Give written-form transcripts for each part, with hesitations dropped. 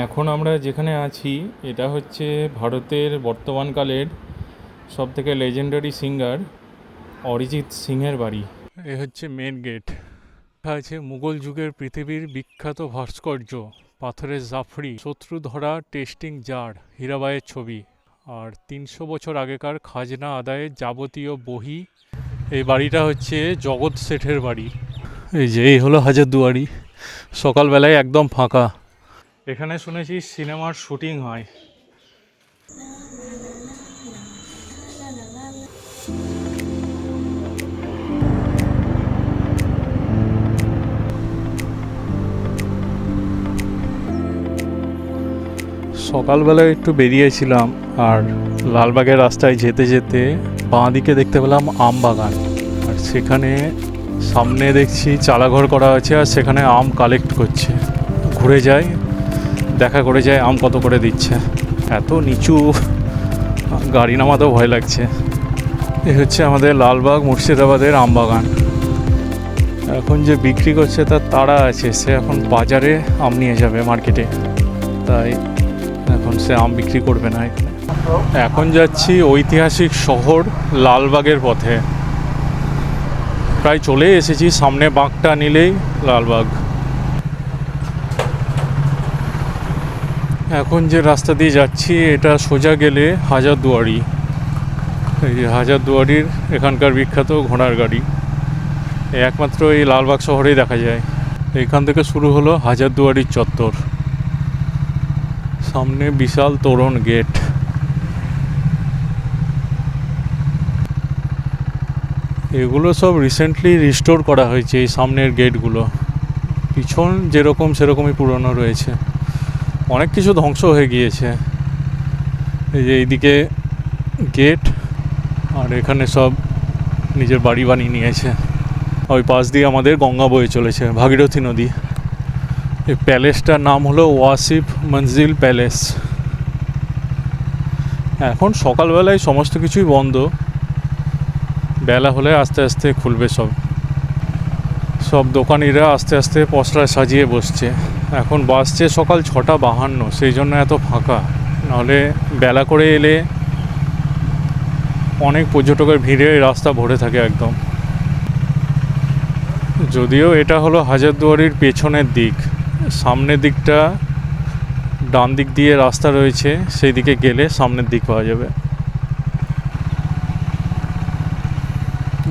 এখন আমরা যেখানে আছি এটা হচ্ছে ভারতের বর্তমানকালের সবথেকে লেজেন্ডারি সিঙ্গার অরিজিৎ সিংয়ের বাড়ি। এ হচ্ছে মেন গেট। আছে মুঘল যুগের পৃথিবীর বিখ্যাত ভাস্কর্য, পাথরের জাফরি, শত্রু ধরা টেস্টিং জার, হীরাবাইয়ের ছবি আর ৩০০ বছর আগেকার খাজনা আদায়ের যাবতীয় বহি। এই বাড়িটা হচ্ছে জগৎ শেঠের বাড়ি। এই যে এই হলো হাজারদুয়ারি। সকালবেলায় একদম ফাঁকা। এখানে শুনেছি সিনেমার শুটিং হয়। সকালবেলায় একটু বেরিয়েছিলাম আর লালবাগের রাস্তায় যেতে যেতে বাঁ দিকে দেখতে পেলাম আম বাগান, আর সেখানে সামনে দেখছি চালাঘর করা আছে আর সেখানে আম কালেক্ট করছে। ঘুরে যায়, দেখা করে যায় আম কত করে দিচ্ছে। এত নিচু, গাড়ি নামাতেও ভয় লাগছে। এ হচ্ছে আমাদের লালবাগ মুর্শিদাবাদের আম বাগান। এখন যে বিক্রি করছে তার তাড়া আছে, সে এখন বাজারে আম নিয়ে যাবে মার্কেটে, তাই এখন সে আম বিক্রি করবে না এখানে। এখন যাচ্ছি ঐতিহাসিক শহর লালবাগের পথে। প্রায় চলে এসেছি, সামনে বাঁকটা নিলেই লালবাগ। এখন যে রাস্তা দিয়ে যাচ্ছি এটা সোজা গেলে হাজারদুয়ারি। এই যে হাজারদুয়ারির এখানকার বিখ্যাত ঘোড়ার গাড়ি একমাত্র এই লালবাগ শহরেই দেখা যায়। এখান থেকে শুরু হলো হাজারদুয়ারির চত্বর। সামনে বিশাল তোরণ গেট। এগুলো সব রিসেন্টলি রিস্টোর করা হয়েছে, এই সামনের গেটগুলো। পিছন যেরকম সেরকমই পুরনো রয়েছে, অনেক কিছু ধ্বংস হয়ে গিয়েছে। এই যে এইদিকে গেট, আর এখানে সব নিজের বাড়ি বানিয়ে নিয়েছে। ওই পাশ দিয়ে আমাদের গঙ্গা বয়ে চলেছে, ভাগীরথী নদী। এই প্যালেসটার নাম হলো ওয়াসিফ মঞ্জিল প্যালেস। এখন সকালবেলায় সমস্ত কিছুই বন্ধ, বেলা হলে আস্তে আস্তে খুলবে সব। সব দোকানিরা আস্তে আস্তে পসরা সাজিয়ে বসছে। এখন বাসছে সকাল 6:52, সেই জন্য এত ফাঁকা। নাহলে বেলা করে এলে অনেক পর্যটকের ভিড়ে রাস্তা ভরে থাকে একদম। যদিও এটা হলো হাজারদুয়ারির পেছনের দিক, সামনের দিকটা ডান দিক দিয়ে রাস্তা রয়েছে, সেই দিকে গেলে সামনের দিক পাওয়া যাবে।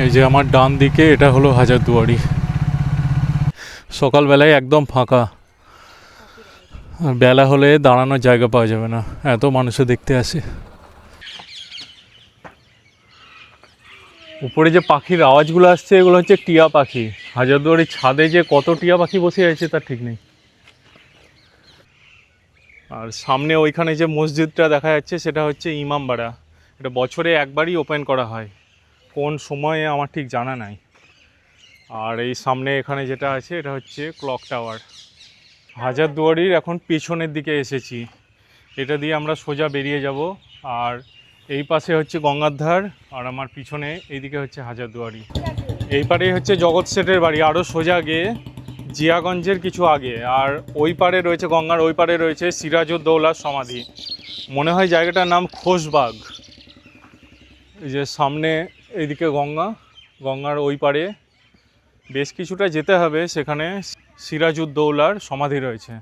এই যে আমার ডান দিকে এটা হলো হাজারদুয়ারি। সকালবেলায় একদম ফাঁকা, বেলা হলে দাঁড়ানোর জায়গা পাওয়া যাবে না, এত মানুষে দেখতে আসে। উপরে যে পাখির আওয়াজগুলো আসছে এগুলো হচ্ছে টিয়া পাখি। হাজারদুয়ারির ছাদে যে কত টিয়া পাখি বসে আছে তার ঠিক নেই। আর সামনে ওইখানে যে মসজিদটা দেখা যাচ্ছে সেটা হচ্ছে ইমামবাড়া। এটা বছরে একবারই ওপেন করা হয়, কোন সময়ে আমার ঠিক জানা নাই। আর এই সামনে এখানে যেটা আছে এটা হচ্ছে ক্লক টাওয়ার। হাজারদুয়ারির এখন পেছনের দিকে এসেছি, এটা দিয়ে আমরা সোজা বেরিয়ে যাব। আর এই পাশে হচ্ছে গঙ্গার ধার, আর আমার পিছনে এইদিকে হচ্ছে হাজারদুয়ারি। এই পারে হচ্ছে জগৎ শেঠের বাড়ি, আরও সোজা গিয়ে জিয়াগঞ্জের কিছু আগে। আর ওই পারে রয়েছে গঙ্গার ওই পারে রয়েছে সিরাজউদ্দৌলার সমাধি। মনে হয় জায়গাটার নাম খোশবাগ। এই যে সামনে এইদিকে গঙ্গা, গঙ্গার ওই পারে বেশ কিছুটা যেতে হবে, সেখানে সিরাজউদ্দৌলার সমাধি রয়েছে।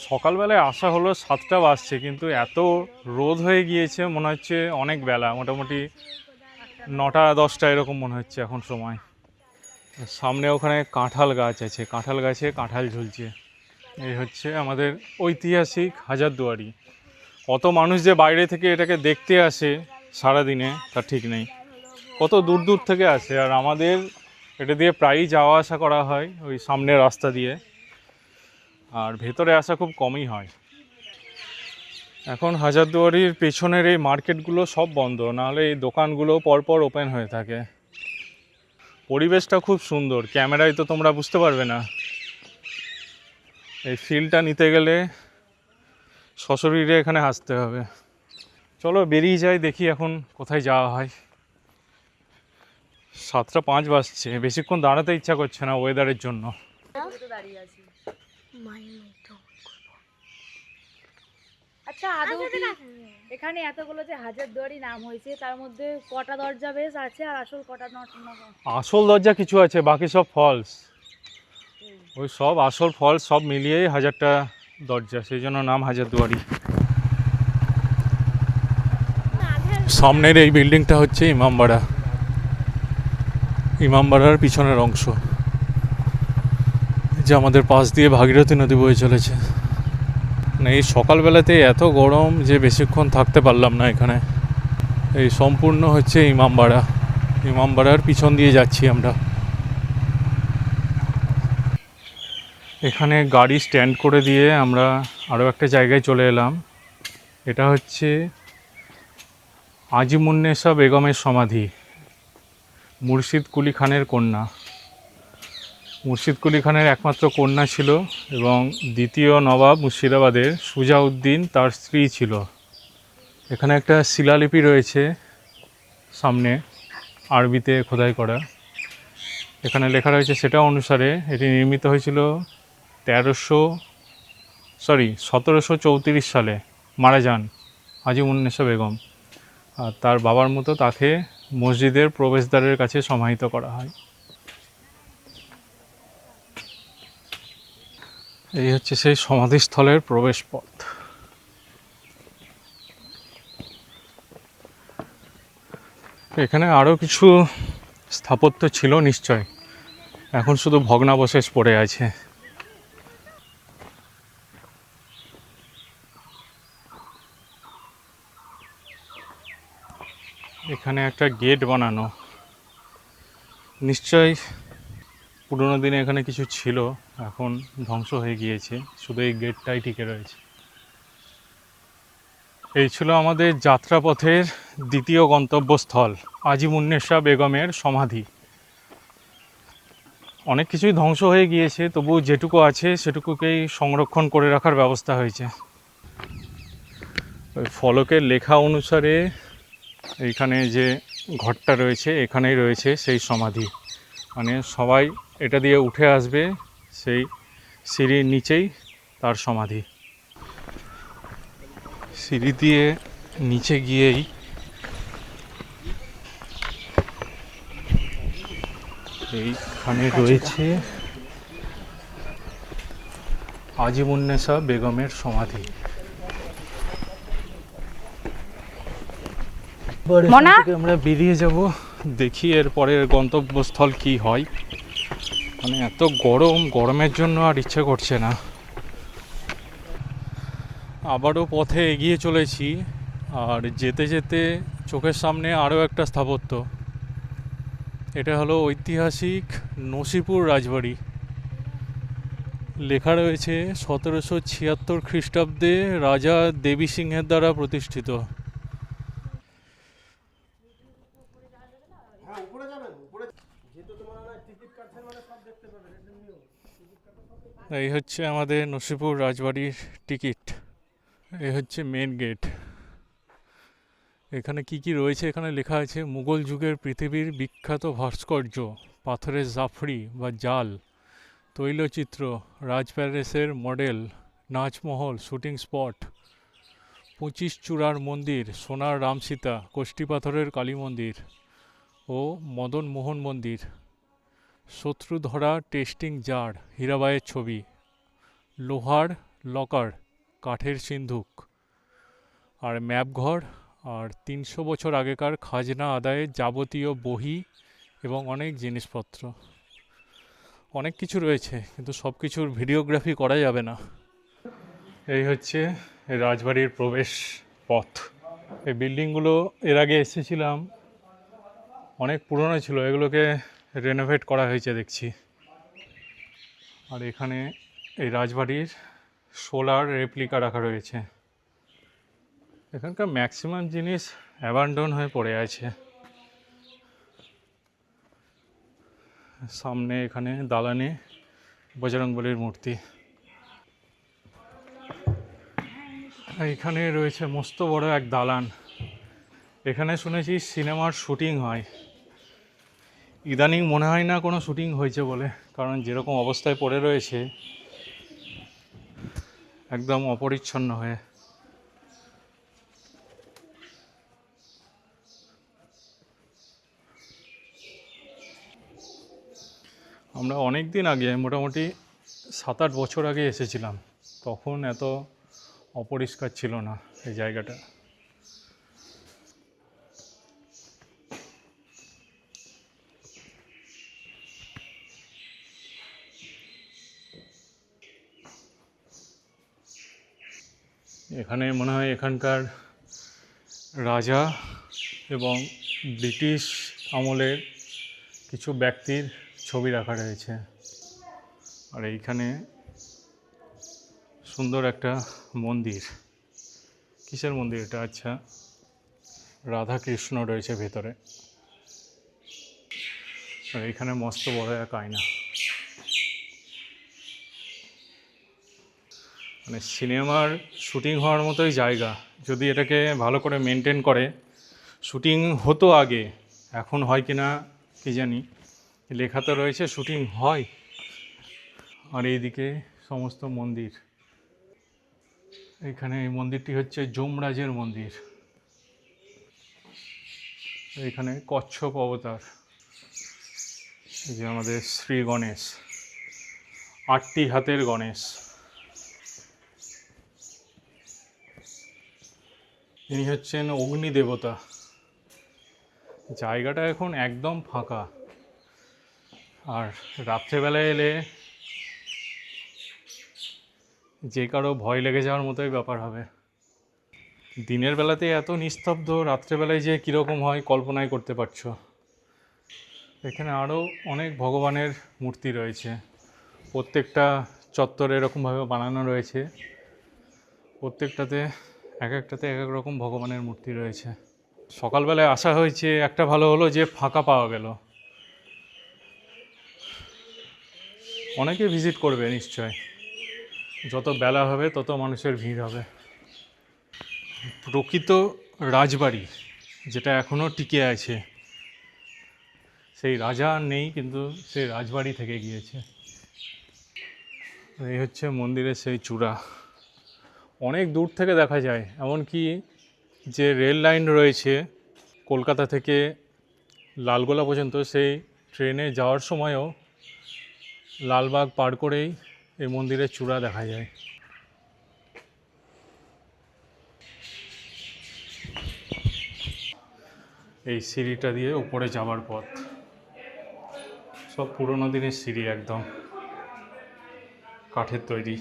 সকালবেলায় আসা হলো 7টা বাজছে, কিন্তু এত রোদ হয়ে গিয়েছে মনে হচ্ছে অনেক বেলা, মোটামুটি 9টা-10টা এরকম মনে হচ্ছে এখন সময়। সামনে ওখানে কাঁঠাল গাছ আছে, কাঁঠাল গাছে কাঁঠাল ঝুলছে। এই হচ্ছে আমাদের ঐতিহাসিক হাজারদুয়ারি। কত মানুষ যে বাইরে থেকে এটাকে দেখতে আসে সারাদিনে তার ঠিক নেই, কত দূর দূর থেকে আসে। আর আমাদের এটা দিয়ে প্রায়ই যাওয়া আসা করা হয় ওই সামনের রাস্তা দিয়ে, আর ভেতরে আসা খুব কমই হয়। এখন হাজারদুয়ারির পেছনের এই মার্কেটগুলো সব বন্ধ, নাহলে এই দোকানগুলো পরপর ওপেন হয়ে থাকে। পরিবেশটা খুব সুন্দর, ক্যামেরায় তো তোমরা বুঝতে পারবে না। এই ফিলটা নিতে গেলে সশরীরে এখানে আসতে হবে। চলো বেরিয়ে যাই, দেখি এখন কোথায় যাওয়া হয়। 7টা 5 বাজছে, বেশিক্ষণ দাঁড়াতে ইচ্ছা করছে না ওয়েদারের জন্য। আচ্ছা আদৌ কি এখানে এতগুলো যে হাজারদুয়ারি নাম হয়েছে তার মধ্যে কটা দরজা বেশ আছে আর আসল কটা নট? আসল দরজা কিছু আছে, বাকি সব ফলস। ওই সব আসল ফলস সব মিলিয়েই 1000টা দরজা, সেই জন্য নাম হাজারদুয়ারি। সামনের এই বিল্ডিংটা হচ্ছে ইমামবাড়া, ইমামবাড়ার পিছনের অংশ, যে আমাদের পাশ দিয়ে ভাগীরথী নদী বয়ে চলেছে। মানে এই সকালবেলাতে এত গরম যে বেশিক্ষণ থাকতে পারলাম না এখানে। এই সম্পূর্ণ হচ্ছে ইমামবাড়া, ইমামবাড়ার পিছন দিয়ে যাচ্ছি আমরা। এখানে গাড়ি স্ট্যান্ড করে দিয়ে আমরা আরও একটা জায়গায় চলে এলাম। এটা হচ্ছে আজিমুন্নেসা বেগমের সমাধি, মুর্শিদ কুলি খানের কন্যা। মুর্শিদ কুলি খানের একমাত্র কন্যা ছিল এবং দ্বিতীয় নবাব মুর্শিদাবাদের সুজাউদ্দিন তার স্ত্রী ছিল। এখানে একটা শিলালিপি রয়েছে সামনে, আরবিতে খোদাই করা। এখানে লেখা রয়েছে সেটা অনুসারে এটি নির্মিত হয়েছিল 1734 সালে। মারা যান আজিমুন্নেসা বেগম, আর তার বাবার মতো তাকে মসজিদের প্রবেশদ্বারের কাছে সমাহিত করা হয়। এই হচ্ছে সেই সমাধিস্থলের প্রবেশ পথ। এখানে আরও কিছু স্থাপত্য ছিল নিশ্চয়, এখন শুধু ভগ্নাবশেষ পড়ে আছে। এখানে একটা গেট বানানো, নিশ্চয় পুরোনো দিনে এখানে কিছু ছিল, এখন ধ্বংস হয়ে গিয়েছে, শুধু এই গেটটাই টিকে রয়েছে। এই ছিল আমাদের যাত্রাপথের দ্বিতীয় গন্তব্যস্থল, আজিমুন্নেসা বেগমের সমাধি। অনেক কিছুই ধ্বংস হয়ে গিয়েছে, তবু যেটুকু আছে সেটুকুকেই সংরক্ষণ করে রাখার ব্যবস্থা হয়েছে। ওই ফলকের লেখা অনুসারে এইখানে যে ঘরটা রয়েছে এখানেই রয়েছে সেই সমাধি। মানে সবাই এটা দিয়ে উঠে আসবে, সেই সিঁড়ির নিচেই তার সমাধি। সিঁড়ি দিয়ে নিচে গিয়েই এইখানে রয়েছে আজিমুন্নেসা বেগমের সমাধি। আমরা বেরিয়ে যাব, দেখি এর পরের গন্তব্যস্থল কি হয়। মানে এত গরমের জন্য আর ইচ্ছে করছে না। আবারও পথে এগিয়ে চলেছি, আর যেতে যেতে চোখের সামনে আরও একটা স্থাপত্য। এটা হলো ঐতিহাসিক নসিপুর রাজবাড়ি। লেখা রয়েছে 1776 খ্রিস্টাব্দে রাজা দেবী সিংহের দ্বারা প্রতিষ্ঠিত। এই হচ্ছে আমাদের নসিপুর রাজবাড়ির টিকিট। এই হচ্ছে মেন গেট। এখানে কি কি রয়েছে এখানে লেখা আছে মুঘল যুগের পৃথিবীর বিখ্যাত ভাস্কর্য, পাথরের জাফরি বা জাল, তৈলচিত্র, রাজ প্যালেসের মডেল, নাচমহল, শুটিং স্পট, 25 চূড়ার মন্দির, সোনার রামসীতা, কোষ্ঠী পাথরের কালী মন্দির ও মদন মোহন মন্দির, শত্রুধরা টেস্টিং জার, হীরাবাইয়ের ছবি, লোহার লকার, কাঠের সিন্ধুক আর ম্যাপঘর, আর 300 বছর আগেকার খাজনা আদায়ের যাবতীয় বহি এবং অনেক জিনিসপত্র। অনেক কিছু রয়েছে, কিন্তু সব কিছুর ভিডিওগ্রাফি করা যাবে না। এই হচ্ছে রাজবাড়ির প্রবেশ পথ। এই বিল্ডিংগুলো এর আগে এসেছিলাম, অনেক পুরনো ছিল, এগুলোকে রেনোভেট করা হয়েছে দেখছি। আর এখানে এই রাজবাড়ির সোলার রেপ্লিকা রাখা রয়েছে। এখানকার ম্যাক্সিমাম জিনিস অ্যাবান্ডন হয়ে পড়ে আছে। সামনে এখানে দালানে বজরংবলীর মূর্তি। এইখানে রয়েছে মস্ত বড় এক দালান। এখানে শুনেছি সিনেমার শুটিং হয়। ইদানিং মনে হয় না কোনো শুটিং হয়েছে বলে, কারণ যেরকম অবস্থায় পড়ে রয়েছে একদম অপরিচ্ছন্ন হয়ে। আমরা অনেক দিন আগে, মোটামুটি 7-8 বছর আগে এসেছিলাম, তখন এত অপরিষ্কার ছিল না এই জায়গাটা। এখানে মনে হয় এখানকার রাজা এবং ব্রিটিশ আমলের কিছু ব্যক্তির ছবি রাখা রয়েছে। আর এইখানে সুন্দর একটা মন্দির। কিসের মন্দির এটা? আচ্ছা, রাধা কৃষ্ণ রয়েছে ভেতরে। আর এইখানে মস্ত বড় এক আয়না। মানে সিনেমার শুটিং হওয়ার মতোই জায়গা, যদি এটাকে ভালো করে মেনটেন করে। শুটিং হতো আগে, এখন হয় কি না কি জানি, লেখা তো রয়েছে শুটিং হয়। আর এইদিকে সমস্ত মন্দির। এখানে এই মন্দিরটি হচ্ছে যমরাজের মন্দির। এখানে কচ্ছপ অবতার, এই যে আমাদের শ্রী গণেশ, 8টি হাতের গণেশ। ইনি হচ্ছেন অগ্নি দেবতা। জায়গাটা এখন একদম ফাঁকা, আর রাত্রেবেলায় এলে যে কারো ভয় লেগে যাওয়ার মতোই ব্যাপার হবে। দিনের বেলাতে এত নিস্তব্ধ, রাত্রেবেলায় যে কীরকম হয় কল্পনাই করতে পারছো। এখানে আরও অনেক ভগবানের মূর্তি রয়েছে, প্রত্যেকটা চত্বরে এরকমভাবে বানানো রয়েছে। প্রত্যেকটাতে এক একটাতে এক এক রকম ভগবানের মূর্তি রয়েছে। সকালবেলায় আসা হয়েছে, একটা ভালো হলো যে ফাঁকা পাওয়া গেল। অনেকে ভিজিট করবে নিশ্চয়, যত বেলা হবে তত মানুষের ভিড় হবে। প্রকৃত রাজবাড়ি যেটা এখনও টিকে আছে, সেই রাজা আর নেই, কিন্তু সেই রাজবাড়ি থেকে গিয়েছে। এই হচ্ছে মন্দিরের সেই চূড়া, অনেক দূর থেকে দেখা যায়। এমনকি যে রেল লাইন রয়েছে কলকাতা থেকে লালগোলা পর্যন্ত, সেই ট্রেনে যাওয়ার সময়ও লালবাগ পার করেই এই মন্দিরের চূড়া দেখা যায়। এই সিঁড়িটা দিয়ে উপরে যাওয়ার পথ, সব পুরোনো দিনের সিঁড়ি, একদম কাঠের তৈরি।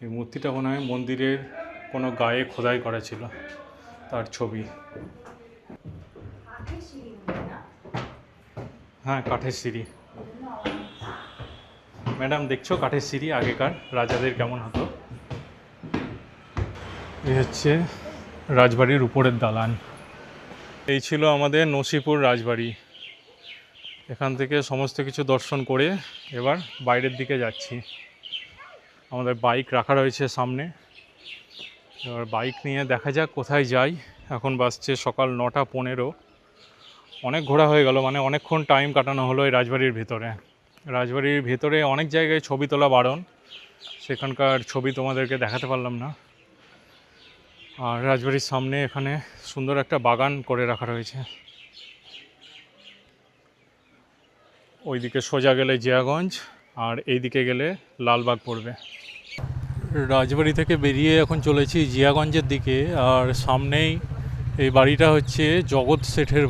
এই মূর্তিটা মনে হয় মন্দিরের কোনো গায়ে খোদাই করা ছিল, তার ছবি। হ্যাঁ, কাঠের সিঁড়ি। ম্যাডাম দেখছো কাঠের সিঁড়ি আগেকার রাজাদের কেমন হতো। এই হচ্ছে রাজবাড়ির উপরের দালান। এই ছিল আমাদের নসিপুর রাজবাড়ি। এখান থেকে সমস্ত কিছু দর্শন করে এবার বাইরের দিকে যাচ্ছি। আমাদের বাইক রাখা রয়েছে সামনে, এবার বাইক নিয়ে দেখা যাক কোথায় যাই। এখন বাজছে সকাল 9:15। অনেক ঘোরা হয়ে গেল, মানে অনেকক্ষণ টাইম কাটানো হলো এই রাজবাড়ির ভিতরে। রাজবাড়ির ভিতরে অনেক জায়গায় ছবি তোলা বারণ, সেখানকার ছবি তোমাদেরকে দেখাতে পারলাম না। আর রাজবাড়ির সামনে এখানে সুন্দর একটা বাগান করে রাখা রয়েছে। ওইদিকে সোজা গেলে জিয়াগঞ্জ, আর এইদিকে গেলে লালবাগ পড়বে। রাজবাড়ি থেকে বেরিয়ে এখন চলেছি জিয়াগঞ্জের দিকে। আর সামনেই এই বাড়িটা হচ্ছে জগৎ শেঠের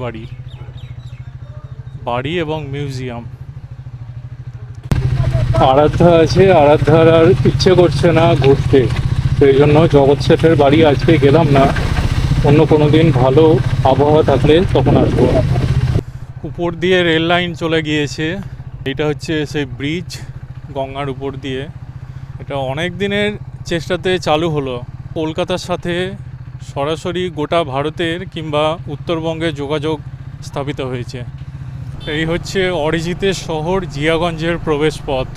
বাড়ি এবং মিউজিয়াম। আরাধ্যা আছে, আরাধ্যার আর ইচ্ছে করছে না ঘুরতে, সেই জন্য জগৎ শেঠের বাড়ি আজকে গেলাম না। অন্য কোনো দিন ভালো আবহাওয়া থাকলে তখন আসবো। উপর দিয়ে রেল লাইন চলে গিয়েছে। এটা হচ্ছে সেই ব্রিজ গঙ্গার উপর দিয়ে। এটা অনেক দিনের চেষ্টাতে চালু হলো। কলকাতার সাথে সরাসরি গোটা ভারতের কিংবা উত্তরবঙ্গে যোগাযোগ স্থাপিত হয়েছে। এই হচ্ছে অরিজিতের শহর জিয়াগঞ্জের প্রবেশ পথ।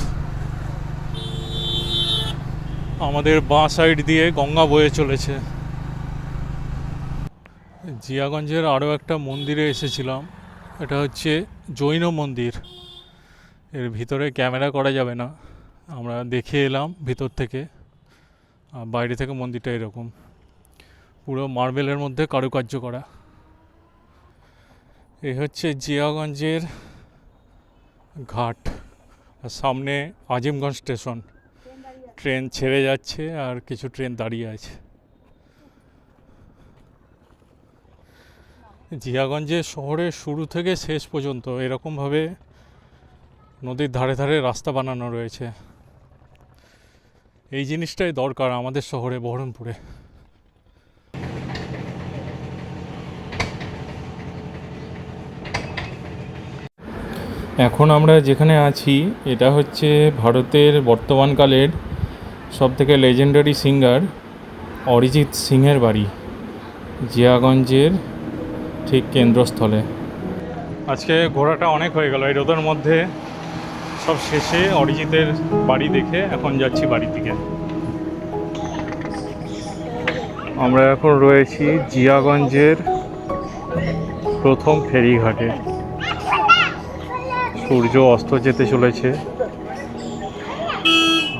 আমাদের বাঁ সাইড দিয়ে গঙ্গা বয়ে চলেছে। জিয়াগঞ্জের আরও একটা মন্দিরে এসেছিলাম, এটা হচ্ছে জৈন মন্দির। এর ভিতরে ক্যামেরা করা যাবে না, আমরা দেখে এলাম ভিতর থেকে। আর বাইরে থেকে মন্দিরটা এরকম পুরো মার্বেলের মধ্যে কারুকার্য করা। এই হচ্ছে জিয়াগঞ্জের ঘাট, আর সামনে আজিমগঞ্জ স্টেশন। ট্রেন ছেড়ে যাচ্ছে আর কিছু ট্রেন দাঁড়িয়ে আছে। জিয়াগঞ্জের শহরের শুরু থেকে শেষ পর্যন্ত এরকমভাবে নদীর ধারে ধারে রাস্তা বানানো রয়েছে। এই জিনিসটাই দরকার আমাদের শহরে বহরমপুরে। এখন আমরা যেখানে আছি এটা হচ্ছে ভারতের বর্তমানকালের সবথেকে লেজেন্ডারি সিঙ্গার অরিজিৎ সিংয়ের বাড়ি, জিয়াগঞ্জের ঠিক কেন্দ্রস্থলে। আজকে ঘোরাটা অনেক হয়ে গেল এই রোদের মধ্যে। সব শেষে অরিজিতের বাড়ি দেখে এখন যাচ্ছি বাড়ির দিকে। আমরা এখন রয়েছি জিয়াগঞ্জের প্রথম ফেরিঘাটে। সূর্য অস্ত যেতে চলেছে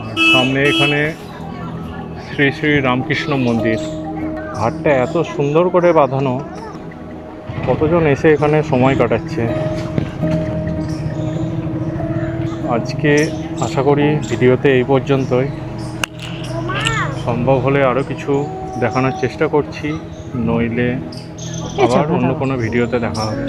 আর সামনে এখানে শ্রী শ্রী রামকৃষ্ণ মন্দির। ঘাটটা এত সুন্দর করে বাঁধানো, কতজন এসে এখানে সময় কাটাচ্ছে। আজকে আশা করি ভিডিওতে এই পর্যন্তই। সম্ভব হলে আরও কিছু দেখানোর চেষ্টা করছি, নইলে আবার অন্য কোনো ভিডিওতে দেখা হবে।